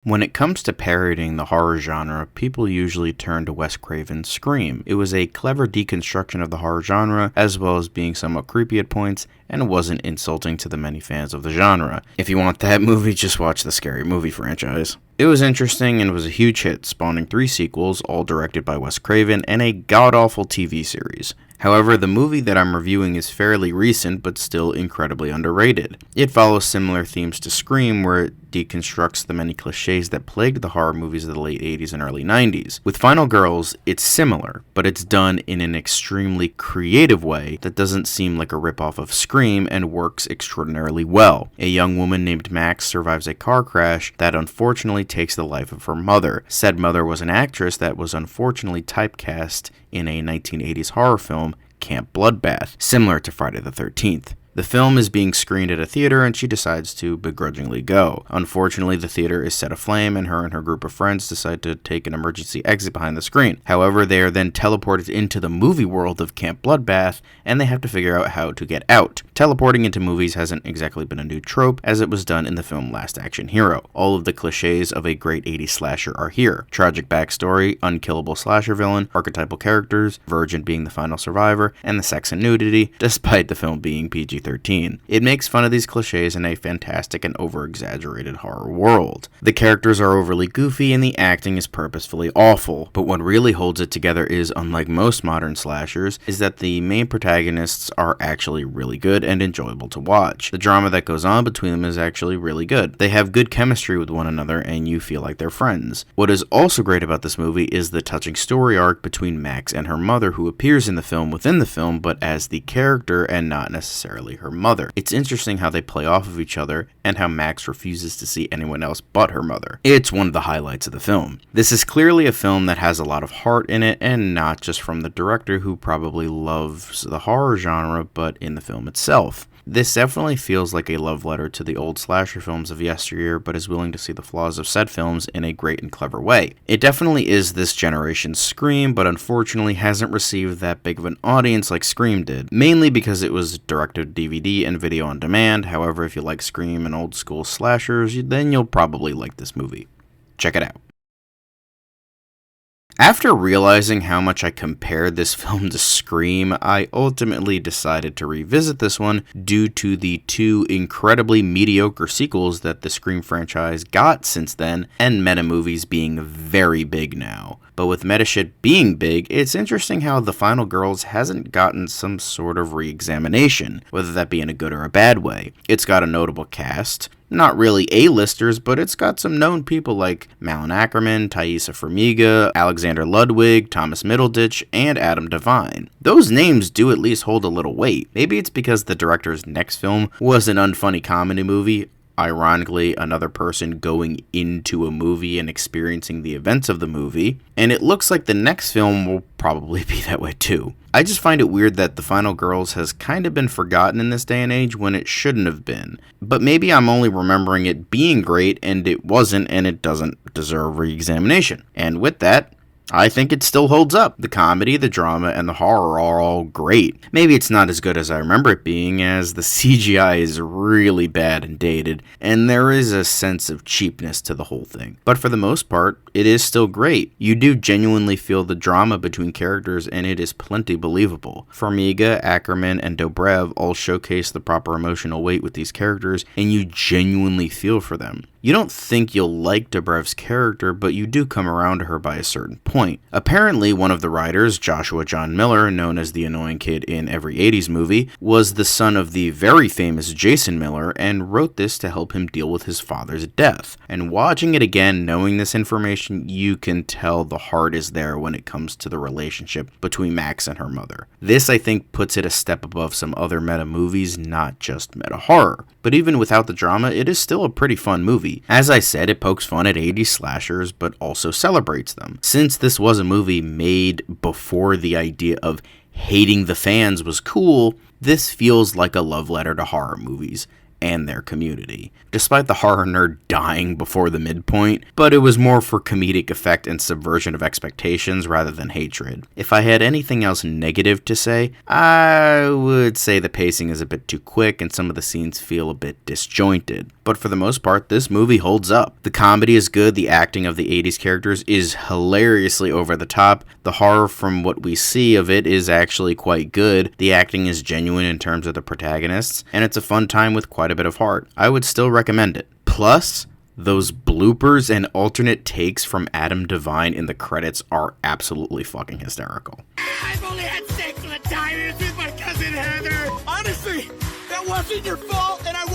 When it comes to parodying the horror genre, people usually turn to Wes Craven's Scream. It was a clever deconstruction of the horror genre, as well as being somewhat creepy at points, and wasn't insulting to the many fans of the genre. If you want that movie, just watch the Scary Movie franchise. It was interesting and was a huge hit, spawning 3 sequels, all directed by Wes Craven, and a god-awful TV series. However, the movie that I'm reviewing is fairly recent, but still incredibly underrated. It follows similar themes to Scream, where it deconstructs the many cliches that plagued the horror movies of the late 80s and early 90s. With Final Girls, it's similar, but it's done in an extremely creative way that doesn't seem like a ripoff of Scream and works extraordinarily well. A young woman named Max survives a car crash that unfortunately takes the life of her mother. Said mother was an actress that was unfortunately typecast in a 1980s horror film, Camp Bloodbath, similar to Friday the 13th. The film is being screened at a theater and she decides to begrudgingly go. Unfortunately, the theater is set aflame and her group of friends decide to take an emergency exit behind the screen. However, they are then teleported into the movie world of Camp Bloodbath and they have to figure out how to get out. Teleporting into movies hasn't exactly been a new trope, as it was done in the film Last Action Hero. All of the cliches of a great 80s slasher are here. Tragic backstory, unkillable slasher villain, archetypal characters, virgin being the final survivor, and the sex and nudity, despite the film being PG-13. It makes fun of these cliches in a fantastic and over-exaggerated horror world. The characters are overly goofy and the acting is purposefully awful, but what really holds it together is, unlike most modern slashers, is that the main protagonists are actually really good and enjoyable to watch. The drama that goes on between them is actually really good. They have good chemistry with one another and you feel like they're friends. What is also great about this movie is the touching story arc between Max and her mother, who appears in the film within the film but as the character and not necessarily her mother. It's interesting how they play off of each other and how Max refuses to see anyone else but her mother. It's one of the highlights of the film. This is clearly a film that has a lot of heart in it, and not just from the director, who probably loves the horror genre, but in the film itself. This definitely feels like a love letter to the old slasher films of yesteryear, but is willing to see the flaws of said films in a great and clever way. It definitely is this generation's Scream, but unfortunately hasn't received that big of an audience like Scream did, mainly because it was direct-to-DVD and video on demand. However, if you like Scream and old school slashers, then you'll probably like this movie. Check it out. After realizing how much I compared this film to Scream, I ultimately decided to revisit this one due to the 2 incredibly mediocre sequels that the Scream franchise got since then, and meta movies being very big now. But with meta shit being big, it's interesting how The Final Girls hasn't gotten some sort of re-examination, whether that be in a good or a bad way. It's got a notable cast. Not really A-listers, but it's got some known people like Malin Ackerman, Thaisa Farmiga, Alexander Ludwig, Thomas Middleditch, and Adam Devine. Those names do at least hold a little weight. Maybe it's because the director's next film was an unfunny comedy movie, ironically another person going into a movie and experiencing the events of the movie, and it looks like the next film will probably be that way too. I just find it weird that The Final Girls has kind of been forgotten in this day and age when it shouldn't have been. But maybe I'm only remembering it being great and it wasn't, and it doesn't deserve re-examination. And with that, I think it still holds up. The comedy, the drama, and the horror are all great. Maybe it's not as good as I remember it being, as the CGI is really bad and dated, and there is a sense of cheapness to the whole thing. But for the most part, it is still great. You do genuinely feel the drama between characters, and it is plenty believable. Farmiga, Ackerman, and Dobrev all showcase the proper emotional weight with these characters, and you genuinely feel for them. You don't think you'll like Dobrev's character, but you do come around to her by a certain point. Apparently, one of the writers, Joshua John Miller, known as the annoying kid in every 80s movie, was the son of the very famous Jason Miller and wrote this to help him deal with his father's death. And watching it again, knowing this information, you can tell the heart is there when it comes to the relationship between Max and her mother. This, I think, puts it a step above some other meta movies, not just meta horror. But even without the drama, it is still a pretty fun movie. As I said, it pokes fun at 80s slashers, but also celebrates them. Since this was a movie made before the idea of hating the fans was cool, this feels like a love letter to horror movies and their community, despite the horror nerd dying before the midpoint, but it was more for comedic effect and subversion of expectations rather than hatred. If I had anything else negative to say, I would say the pacing is a bit too quick and some of the scenes feel a bit disjointed. but for the most part, this movie holds up. The comedy is good, the acting of the 80s characters is hilariously over the top, the horror from what we see of it is actually quite good, the acting is genuine in terms of the protagonists, and it's a fun time with quite a bit of heart. I would still recommend it. Plus, those bloopers and alternate takes from Adam Devine in the credits are absolutely fucking hysterical. I've only had sex with a time with my cousin Heather. Honestly, that wasn't your fault, and I